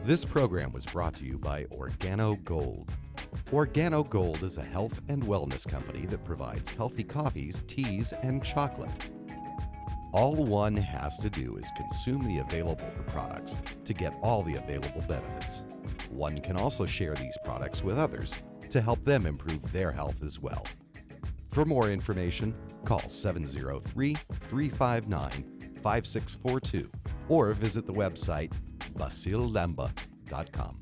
This program was brought to you by Organo Gold. Organo Gold is a health and wellness company that provides healthy coffees, teas, and chocolate. All one has to do is consume the available products to get all the available benefits. One can also share these products with others to help them improve their health as well. For more information, call 703-359-5642 or visit the website basilemba.com.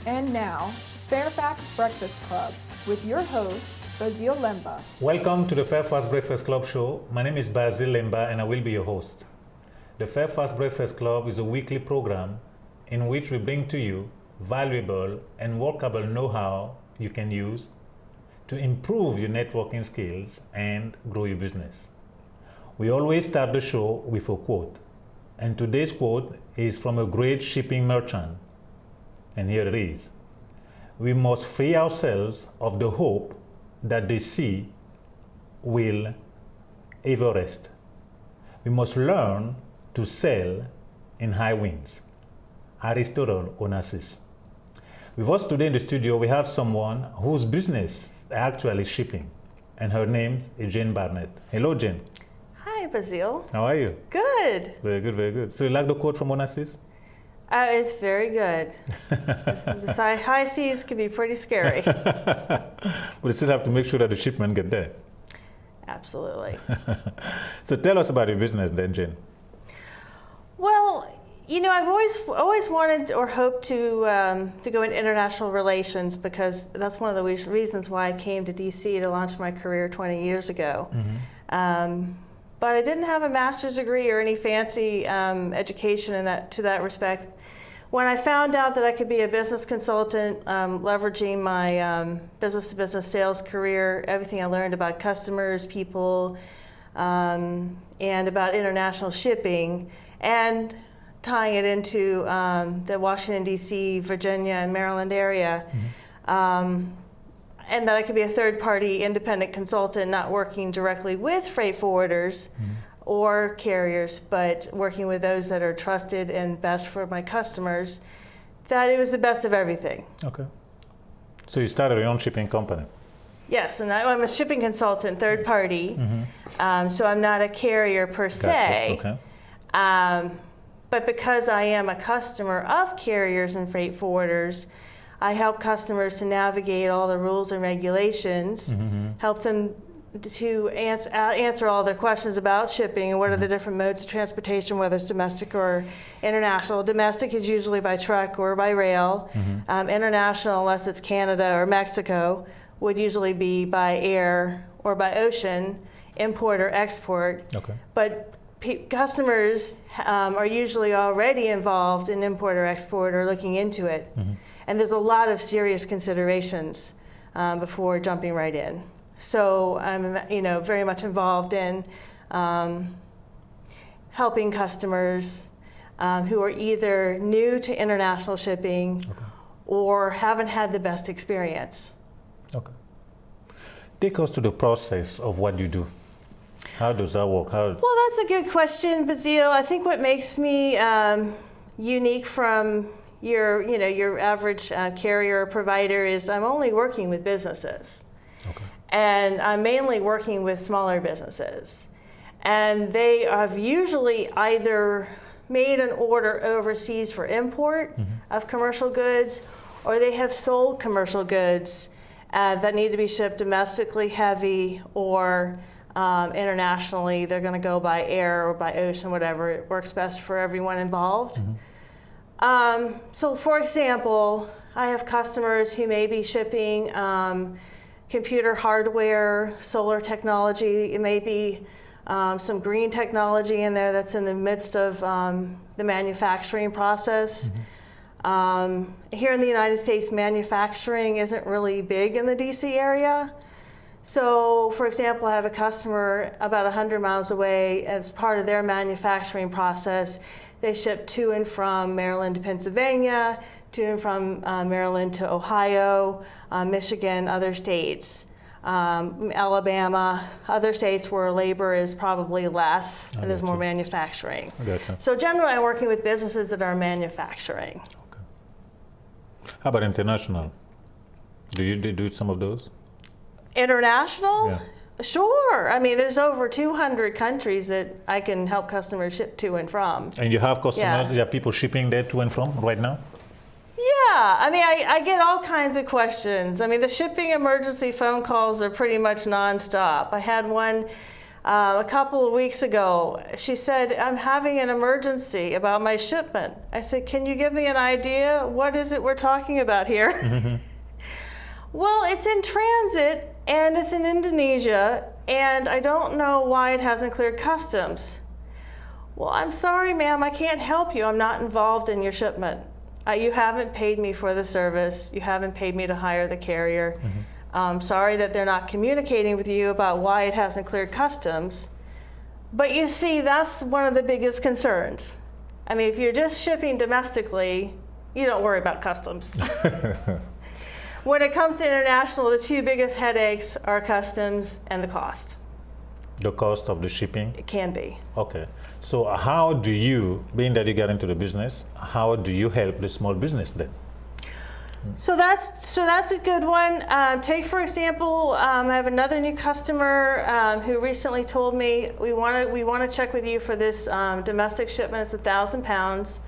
And now, Fairfax Breakfast Club with your host, Basil Lemba. Welcome to the Fairfax Breakfast Club show. My name is Basil Lemba and I will be your host. The Fairfax Breakfast Club is a weekly program in which we bring to you valuable and workable know-how you can use to improve your networking skills and grow your business. We always start the show with a quote, and today's quote is from a great shipping merchant, and here it is: "We must free ourselves of the hope that the sea will ever rest. We must learn to sail in high winds." Aristotle Onassis. With us today in the studio, we have someone whose business is actually shipping, and her name is Jane Barnett. Hello, Jane. Hi, Basil. How are you? Good. Very good, very good. So you like the quote from Onassis? It's very good. The high seas can be pretty scary. But you still have to make sure that the shipment get there. Absolutely. So tell us about your business then, Jane. Well, you know, I've always wanted or hoped to go into international relations, because that's one of the reasons why I came to DC to launch my career 20 years ago. Mm-hmm. But I didn't have a master's degree or any fancy education in that respect. When I found out that I could be a business consultant, leveraging my business-to-business sales career, everything I learned about customers, people, and about international shipping, and tying it into the Washington, D.C., Virginia, and Maryland area, mm-hmm. And that I could be a third-party independent consultant, not working directly with freight forwarders mm-hmm. or carriers, but working with those that are trusted and best for my customers, that it was the best of everything. Okay. So you started your own shipping company? Yes, and I'm a shipping consultant, third-party, mm-hmm. So I'm not a carrier per se. Okay. But because I am a customer of carriers and freight forwarders, I help customers to navigate all the rules and regulations, mm-hmm. help them to answer all their questions about shipping and what mm-hmm. are the different modes of transportation, whether it's domestic or international. Domestic is usually by truck or by rail. Mm-hmm. International, unless it's Canada or Mexico, would usually be by air or by ocean, import or export. Okay. But customers are usually already involved in import or export or looking into it. Mm-hmm. And there's a lot of serious considerations before jumping right in. So I'm, very much involved in helping customers who are either new to international shipping okay. or haven't had the best experience. Okay. Take us to the process of what you do. How does that work? Well, that's a good question, Basil. I think what makes me unique from your average carrier or provider is I'm only working with businesses. Okay. And I'm mainly working with smaller businesses. And they have usually either made an order overseas for import mm-hmm. of commercial goods, or they have sold commercial goods that need to be shipped domestically heavy or internationally. They're going to go by air or by ocean, whatever it works best for everyone involved. Mm-hmm. So for example, I have customers who may be shipping computer hardware, solar technology. It may be some green technology in there that's in the midst of the manufacturing process. Mm-hmm. Here in the United States, manufacturing isn't really big in the DC area. So, for example, I have a customer about 100 miles away. As part of their manufacturing process, they ship to and from Maryland to Pennsylvania, to and from Maryland to Ohio, Michigan, other states, Alabama, other states where labor is probably less and there's more manufacturing. Gotcha. So generally I'm working with businesses that are manufacturing. Okay. How about international? Do you do some of those? International? Yeah. Sure. I mean, there's over 200 countries that I can help customers ship to and from. And you have customers, Yeah. you have people shipping there to and from right now? Yeah, I mean, I get all kinds of questions. I mean, the shipping emergency phone calls are pretty much nonstop. I had one a couple of weeks ago. She said, I'm having an emergency about my shipment. I said, can you give me an idea? What is it we're talking about here? Mm-hmm. Well, it's in transit and it's in Indonesia, and I don't know why it hasn't cleared customs. Well, I'm sorry, ma'am, I can't help you. I'm not involved in your shipment. You haven't paid me for the service. You haven't paid me to hire the carrier. Mm-hmm. Sorry that they're not communicating with you about why it hasn't cleared customs. But you see, that's one of the biggest concerns. I mean, if you're just shipping domestically, you don't worry about customs. When it comes to international, the two biggest headaches are customs and the cost. The cost of the shipping? It can be. Okay. So how do you, being that you get into the business, how do you help the small business then? So that's a good one. Take for example, I have another new customer who recently told me we want to check with you for this domestic shipment. It's 1,000 pounds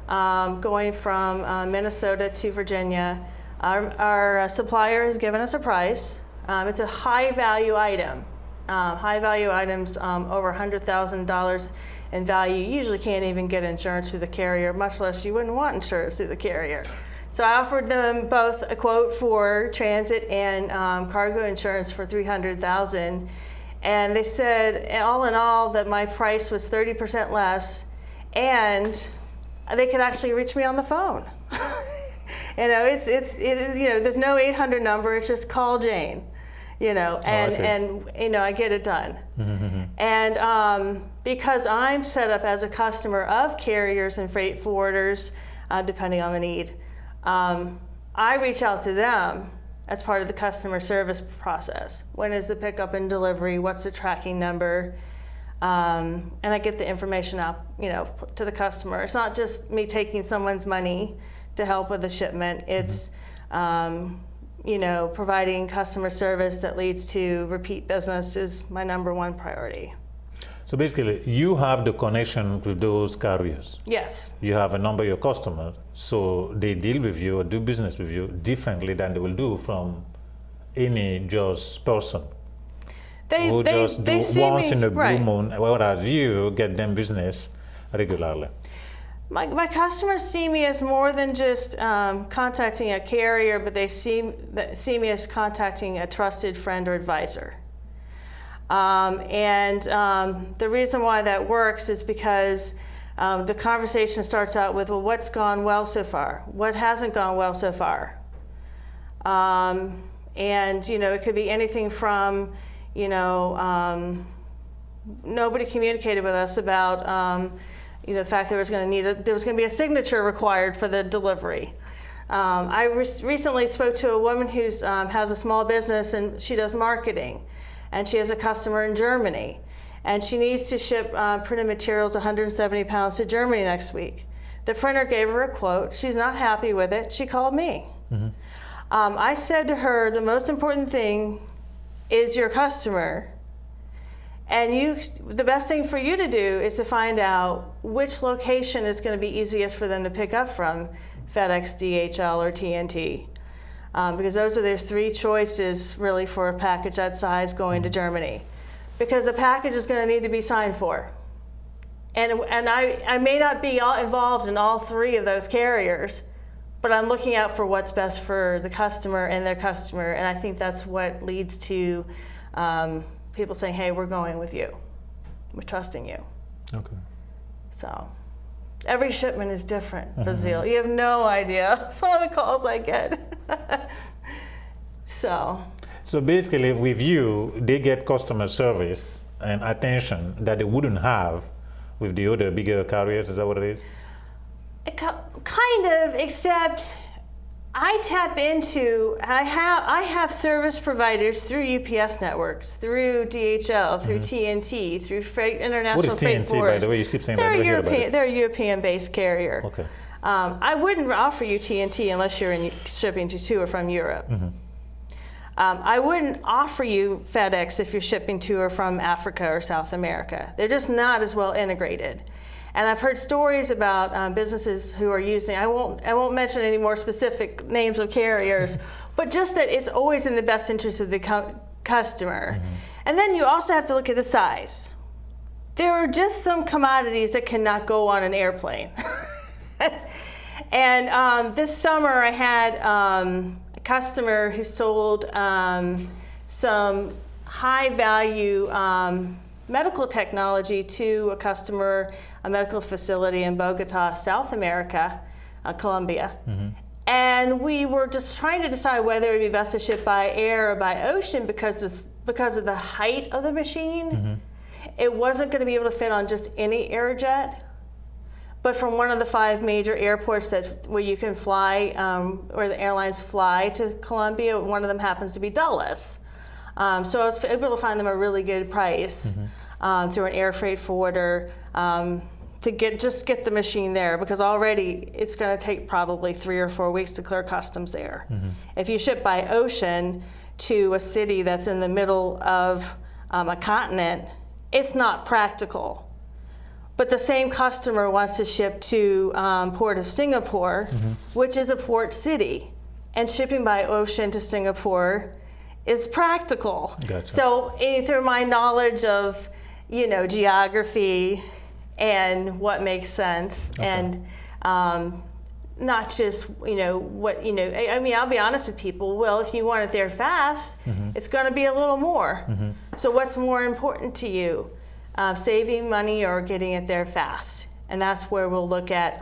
going from Minnesota to Virginia. Our supplier has given us a price. It's a high value item. High value items over $100,000 in value usually can't even get insurance through the carrier, much less you wouldn't want insurance through the carrier. So I offered them both a quote for transit and cargo insurance for $300,000, and they said, all in all, that my price was 30% less, and they could actually reach me on the phone. You know, there's no 800 number. It's just call Jane. You know, and you know, I get it done. Mm-hmm. And because I'm set up as a customer of carriers and freight forwarders, depending on the need, I reach out to them as part of the customer service process. When is the pickup and delivery? What's the tracking number? And I get the information out, you know, to the customer. It's not just me taking someone's money to help with the shipment. It's you know, providing customer service that leads to repeat business is my number one priority. So basically, you have the connection with those carriers. Yes. You have a number of your customers, so they deal with you or do business with you differently than they will do from any just person. Who just do once in a blue moon, whereas you get them business regularly. My customers see me as more than just contacting a carrier, but they see me as contacting a trusted friend or advisor. The reason why that works is because the conversation starts out with, well, what's gone well so far? What hasn't gone well so far? And you know, it could be anything from, you know, nobody communicated with us about the fact there was going to be a signature required for the delivery. I recently spoke to a woman who has a small business and she does marketing, and she has a customer in Germany, and she needs to ship printed materials 170 pounds to Germany next week. The printer gave her a quote. She's not happy with it. She called me. Mm-hmm. I said to her, the most important thing is your customer. And the best thing for you to do is to find out which location is going to be easiest for them to pick up from, FedEx, DHL, or TNT. Because those are their three choices really for a package that size going to Germany. Because the package is going to need to be signed for. And I may not be involved in all three of those carriers, but I'm looking out for what's best for the customer and their customer. And I think that's what leads to people saying, hey, we're going with you. We're trusting you. Okay. So every shipment is different, Bazil. You have no idea some of the calls I get. So basically with you, they get customer service and attention that they wouldn't have with the other bigger carriers. Is that what it is? Kind of, except I have service providers through UPS networks, through DHL, through TNT, through International Freight Forwarders. What is TNT, by the way? You keep saying that. They're a European-based carrier. Okay. I wouldn't offer you TNT unless you're shipping to or from Europe. I wouldn't offer you FedEx if you're shipping to or from Africa or South America. They're just not as well integrated. And I've heard stories about businesses who are using, I won't mention any more specific names of carriers, but just that it's always in the best interest of the customer. And then you also have to look at the size. There are just some commodities that cannot go on an airplane. And this summer I had a customer who sold some high value medical technology to a customer, a medical facility in Bogota, South America, Colombia. And we were just trying to decide whether it would be best to ship by air or by ocean because of the height of the machine. It wasn't going to be able to fit on just any Aerojet, but from one of the 5 major airports where you can fly, where the airlines fly to Colombia, one of them happens to be Dulles. So I was able to find them a really good price through an air freight forwarder to get the machine there, because already it's going to take probably 3 or 4 weeks to clear customs there. If you ship by ocean to a city that's in the middle of a continent, it's not practical. But the same customer wants to ship to Port of Singapore, which is a port city, and shipping by ocean to Singapore is practical. Gotcha. So through my knowledge of, geography and what makes sense, and not just, I'll be honest with people, well, if you want it there fast, it's going to be a little more. So what's more important to you? Saving money or getting it there fast? And that's where we'll look at,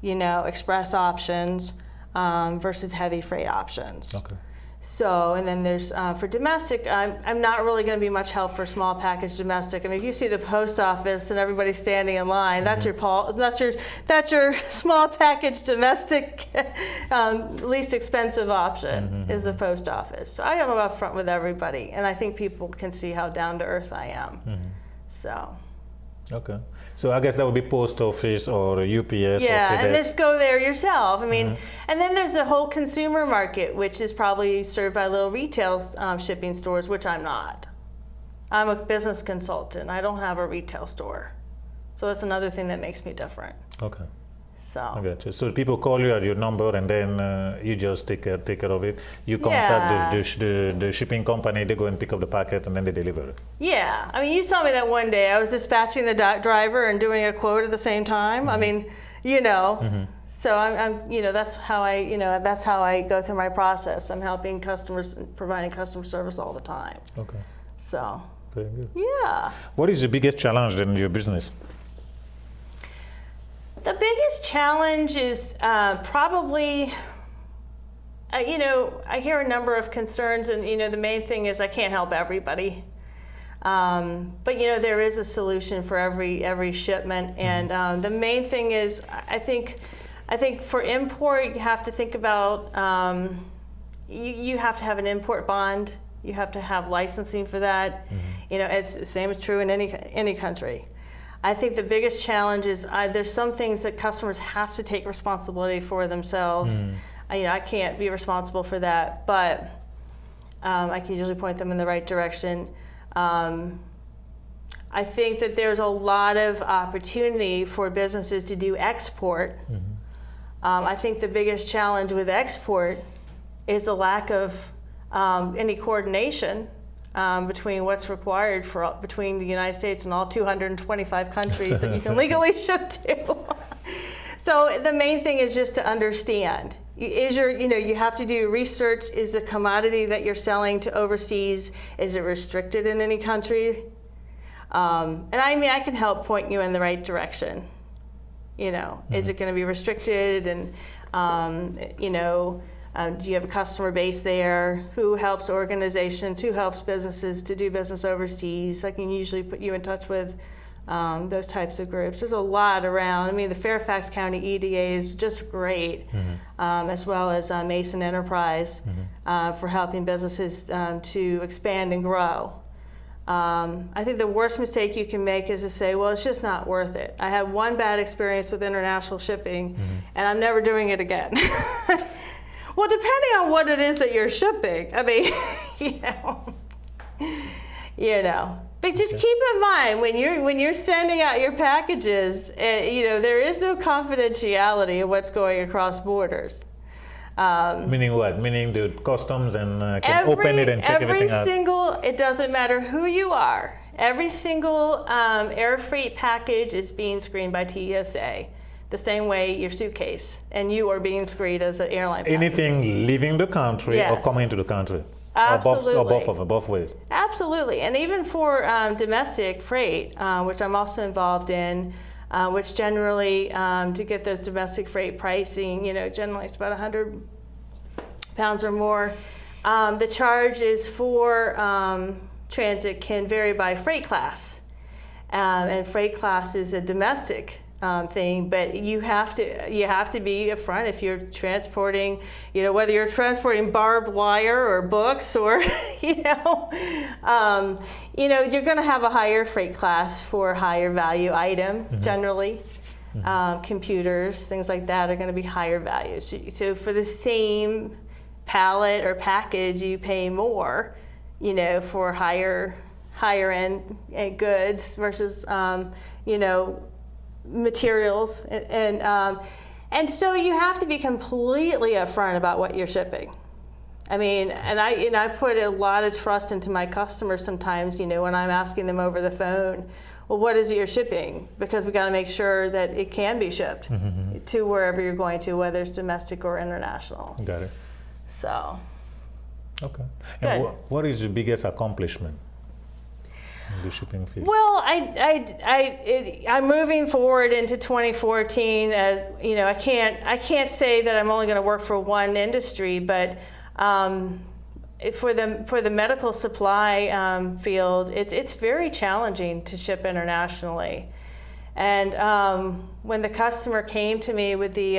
express options versus heavy freight options. Okay. So, and then there's, for domestic, I'm not really going to be much help for small package domestic. I mean, if you see the post office and everybody standing in line, that's your small package domestic least expensive option is the post office. So I am up front with everybody, and I think people can see how down to earth I am. So. Okay. So I guess that would be post office or UPS. Yeah, or and just go there yourself. I mean, and then there's the whole consumer market, which is probably served by little retail shipping stores, which I'm not. I'm a business consultant. I don't have a retail store. So that's another thing that makes me different. Okay. So. I got you. So people call you at your number, and then you just take care of it. You contact the shipping company. They go and pick up the packet, and then they deliver it. Yeah. I mean, you saw me that one day. I was dispatching the driver and doing a quote at the same time. I mean, So I'm that's how I go through my process. I'm helping customers, providing customer service all the time. Okay. So. Very good. Yeah. What is the biggest challenge in your business? The biggest challenge is probably, I hear a number of concerns, and the main thing is I can't help everybody. But there is a solution for every shipment, and the main thing is I think for import you have to think about you have to have an import bond. You have to have licensing for that. It's the same is true in any country. I think the biggest challenge is there's some things that customers have to take responsibility for themselves. I can't be responsible for that, but I can usually point them in the right direction. I think that there's a lot of opportunity for businesses to do export. I think the biggest challenge with export is the lack of any coordination between what's required between the United States and all 225 countries that you can legally ship to. So the main thing is just to understand. You have to do research. Is the commodity that you're selling to overseas, is it restricted in any country? And I can help point you in the right direction. Is it going to be restricted? And do you have a customer base there? Who helps organizations? Who helps businesses to do business overseas? I can usually put you in touch with those types of groups. There's a lot around. I mean, the Fairfax County EDA is just great, as well as Mason Enterprise for helping businesses to expand and grow. I think the worst mistake you can make is to say, well, it's just not worth it. I had one bad experience with international shipping, and I'm never doing it again. Well, depending on what it is that you're shipping, I mean, But just keep in mind when you're sending out your packages, there is no confidentiality of what's going across borders. Meaning what? Meaning the customs and can open it and check everything out? It doesn't matter who you are. Every single air freight package is being screened by TSA. The same way your suitcase, and you are being screened as an airline passenger. Anything leaving the country or coming into the country? Absolutely. Or both ways? Absolutely. And even for domestic freight, which I'm also involved in, which generally, to get those domestic freight pricing, generally it's about 100 pounds or more. The charges for transit can vary by freight class. And freight class is a domestic thing, but you have to be upfront if you're transporting, whether you're transporting barbed wire or books or, you're going to have a higher freight class for a higher value item generally. Computers, things like that are going to be higher values. So for the same pallet or package, you pay more, for higher end goods versus, materials, and so you have to be completely upfront about what you're shipping. I mean, and I put a lot of trust into my customers sometimes, when I'm asking them over the phone, well, what is it you're shipping? Because we got to make sure that it can be shipped to wherever you're going to, whether it's domestic or international. Got it. So. Okay. And what is your biggest accomplishment? The shipping fee? Well, I'm moving forward into 2014. As I can't say that I'm only going to work for one industry, but for the medical supply field, it's very challenging to ship internationally. And when the customer came to me with the,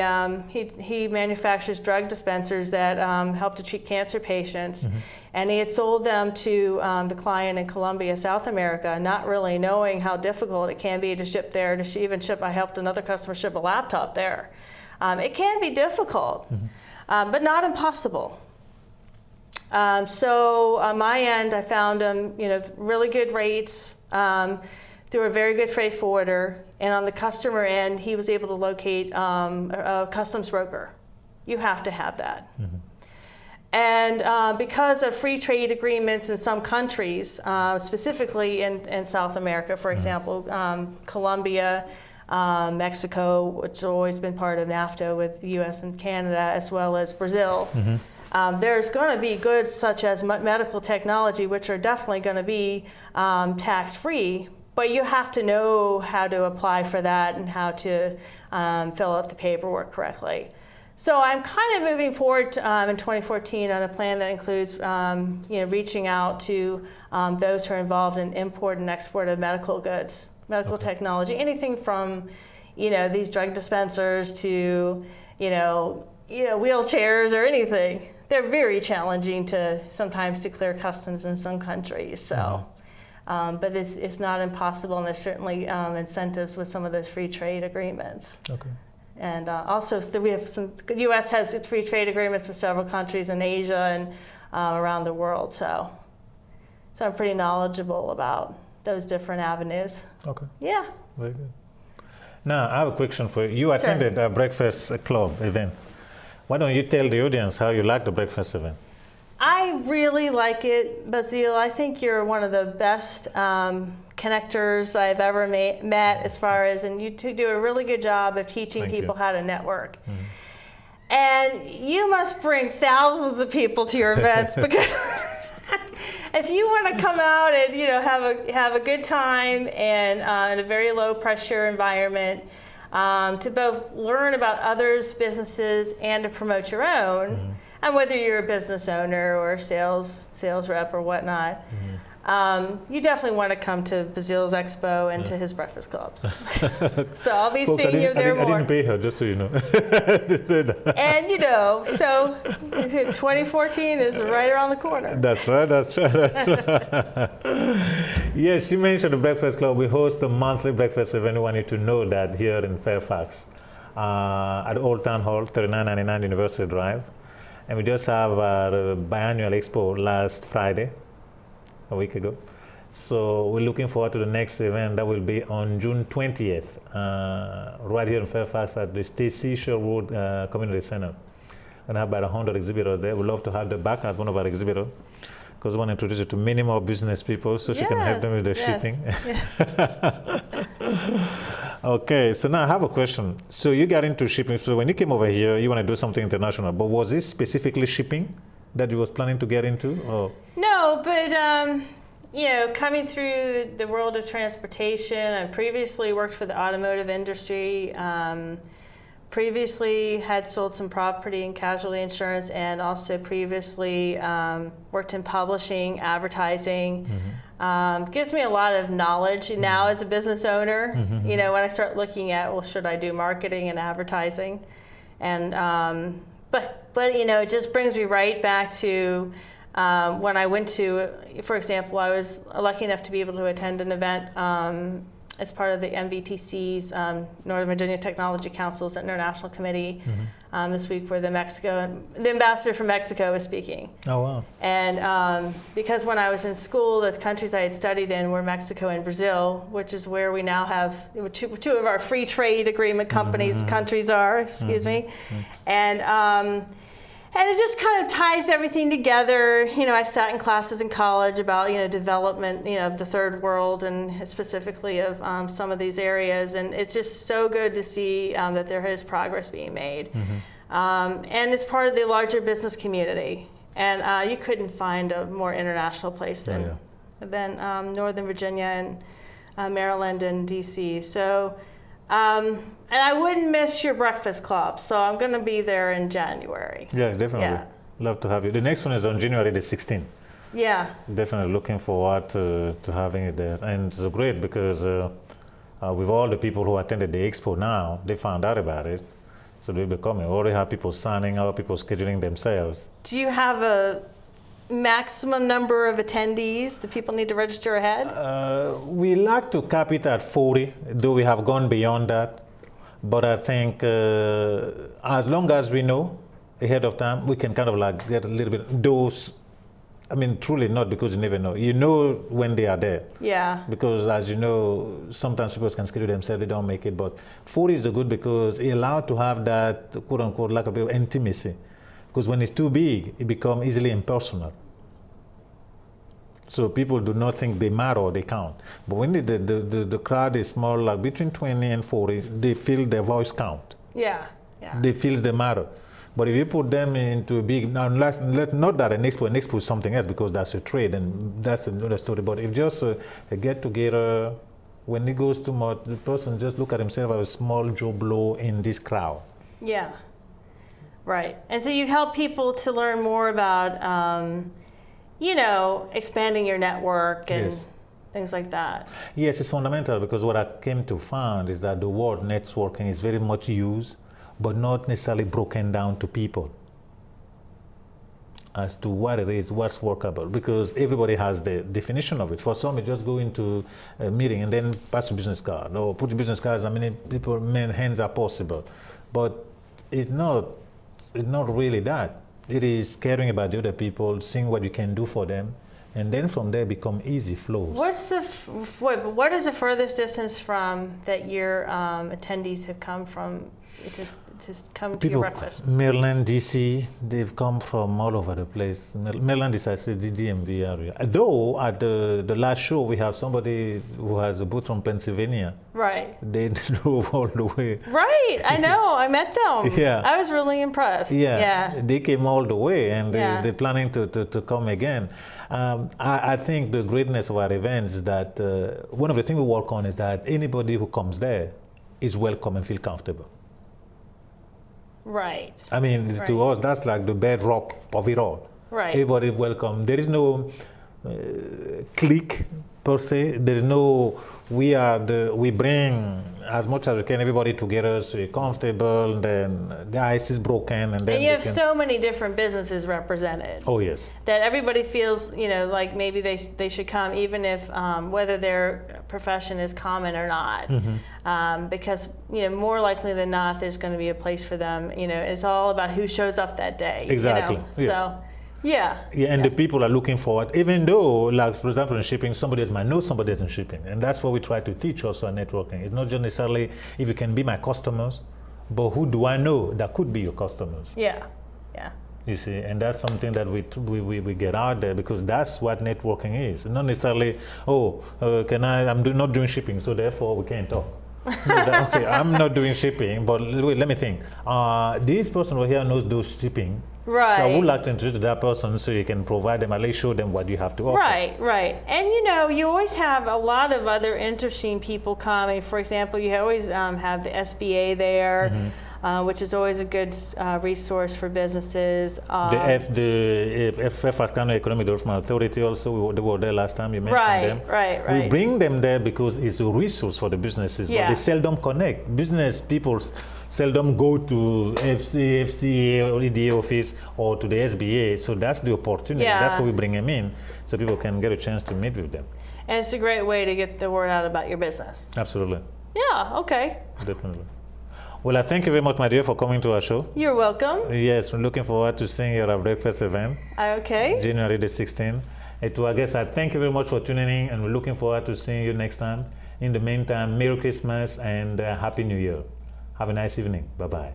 he manufactures drug dispensers that help to treat cancer patients, and he had sold them to the client in Colombia, South America, not really knowing how difficult it can be to ship there. I helped another customer ship a laptop there. It can be difficult, but not impossible. So on my end, I found really good rates. Through a very good freight forwarder, and on the customer end, he was able to locate a customs broker. You have to have that. And because of free trade agreements in some countries, specifically in South America, for example, Colombia, Mexico, which has always been part of NAFTA with the US and Canada, as well as Brazil, there's going to be goods such as medical technology, which are definitely going to be tax-free. But you have to know how to apply for that and how to fill out the paperwork correctly. So I'm kind of moving forward in 2014 on a plan that includes reaching out to those who are involved in import and export of medical goods, medical technology, anything from these drug dispensers to wheelchairs or anything. They're very challenging sometimes to clear customs in some countries. So. But it's not impossible, and there's certainly incentives with some of those free trade agreements. Okay. And also, we have the U.S. has free trade agreements with several countries in Asia and around the world. So I'm pretty knowledgeable about those different avenues. Okay. Yeah. Very good. Now, I have a question for you. You attended a Breakfast Club event. Why don't you tell the audience how you like the breakfast event? I really like it, Basile. I think you're one of the best connectors I've ever met as far as, and you do a really good job of teaching people how to network. And you must bring thousands of people to your events because if you want to come out and have a good time and in a very low pressure environment, to both learn about others' businesses and to promote your own. And whether you're a business owner or a sales rep or whatnot, you definitely want to come to Basil's Expo and to his breakfast clubs. So I'll be Folks, seeing you there more. I didn't pay her, just so you know. And so 2014 is right around the corner. That's right, that's right. Yes, you mentioned the Breakfast Club. We host a monthly breakfast event. We want you to know that here in Fairfax at Old Town Hall, 3999 University Drive. And we just have the biannual expo last Friday, a week ago. So we're looking forward to the next event that will be on June 20th, right here in Fairfax at the Stacy Sherwood Community Center. We're going to have about 100 exhibitors there. We'd love to have her back as one of our exhibitors because we want to introduce her to many more business people so she can help them with the shipping. Okay, so now I have a question. So you got into shipping. So when you came over here, you want to do something international, but was it specifically shipping that you was planning to get into? Or? No, but coming through the world of transportation, I previously worked for the automotive industry. Previously had sold some property and casualty insurance, and also previously worked in publishing, advertising. Gives me a lot of knowledge now as a business owner. When I start looking at, well, should I do marketing and advertising? And but it just brings me right back to when I went to, for example, I was lucky enough to be able to attend an event as part of the MVTC's Northern Virginia Technology Council's International Committee this week, where the ambassador from Mexico was speaking. Oh, wow. And because when I was in school, the countries I had studied in were Mexico and Brazil, which is where we now have two of our free trade agreement countries are, excuse me. And it just kind of ties everything together. I sat in classes in college about, development, of the third world and specifically of some of these areas. And it's just so good to see that there is progress being made. And it's part of the larger business community. And you couldn't find a more international place than Northern Virginia and Maryland and DC. So. And I wouldn't miss your breakfast club, so I'm going to be there in January. Yeah, definitely. Yeah. Love to have you. The next one is on January the 16th. Yeah. Definitely looking forward to having it there. And it's great because with all the people who attended the expo now, they found out about it. So they'll be coming. We already have people signing up, people scheduling themselves. Do you have a maximum number of attendees? Do people need to register ahead? We like to cap it at 40, though we have gone beyond that. But I think as long as we know ahead of time, we can kind of like get a little bit those. I mean, truly not, because you never know. You know when they are there. Yeah. Because as you know, sometimes people can schedule themselves, they don't make it. But 40 is good because it allows to have that quote unquote lack of intimacy. Because when it's too big, it becomes easily impersonal. So people do not think they matter or they count. But when the crowd is small, like between 20 and 40, they feel their voice count. Yeah, yeah. They feel they matter. But if you put them into a big, now not that an expo is something else, because that's a trade and that's another story. But if just a get together, when it goes too much, the person just look at himself as a small Joe Blow in this crowd. Yeah. Right. And so you help people to learn more about, expanding your network and things like that. Yes, it's fundamental, because what I came to find is that the word networking is very much used, but not necessarily broken down to people as to what it is, what's workable, because everybody has the definition of it. For some, you just go into a meeting and then pass a business card, or put your business cards, how many people, hands are possible. But it's not really that. It is caring about the other people, seeing what you can do for them, and then from there become easy flows. What is the furthest distance from that your attendees have come from to come to your breakfast? Maryland, DC, they've come from all over the place. Maryland is, I said, the DMV area. Though at the last show, we have somebody who has a booth from Pennsylvania. Right. They drove all the way. Right, I know, I met them. Yeah. I was really impressed. Yeah. They came all the way, and they're planning to come again. I think the greatness of our events is that one of the things we work on is that anybody who comes there is welcome and feel comfortable. Right. I mean, to us, that's like the bedrock of it all. Right. Everybody welcome. There is no clique per se. There is no. We bring as much as we can everybody together so we're comfortable. And then the ice is broken, and then And you have so many different businesses represented. Oh yes. That everybody feels, like maybe they should come, even if whether their profession is common or not, because more likely than not, there's going to be a place for them. It's all about who shows up that day. Exactly. Yeah. So. Yeah. Yeah, and the people are looking forward, even though, like for example, in shipping, somebody else might know somebody else in shipping, and that's what we try to teach also in networking. It's not just necessarily if you can be my customers, but who do I know that could be your customers? Yeah. Yeah. You see, and that's something that we get out there, because that's what networking is. Not necessarily, I'm not doing shipping, so therefore we can't talk. Okay, I'm not doing shipping, but let me think. This person over here knows those shipping. Right. So I would like to introduce that person so you can provide them, at least show them what you have to offer. Right. And you always have a lot of other interesting people coming. For example, you always have the SBA there, which is always a good resource for businesses. The FAIRFAX Economic Development Authority also, they were there last time, you mentioned them. Right. We bring them there because it's a resource for the businesses, but they seldom connect. Business people seldom go to FCA or EDA office or to the SBA, so that's the opportunity. That's why we bring them in, so people can get a chance to meet with them. And it's a great way to get the word out about your business. Absolutely. Yeah, okay. Definitely. Well, I thank you very much, my dear, for coming to our show. You're welcome. Yes, we're looking forward to seeing you at our breakfast event. Okay. January the 16th. And to our guests, I thank you very much for tuning in, and we're looking forward to seeing you next time. In the meantime, Merry Christmas and Happy New Year. Have a nice evening. Bye-bye.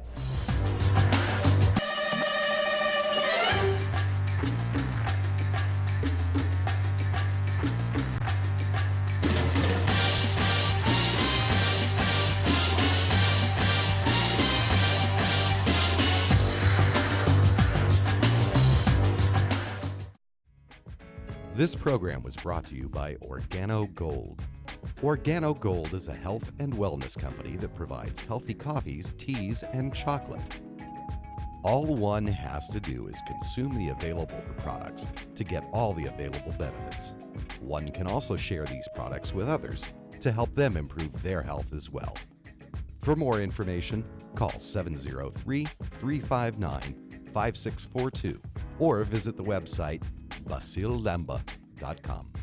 This program was brought to you by Organo Gold. Organo Gold is a health and wellness company that provides healthy coffees, teas, and chocolate. All one has to do is consume the available products to get all the available benefits. One can also share these products with others to help them improve their health as well. For more information, call 703-359-5642 or visit the website basilelemba.com.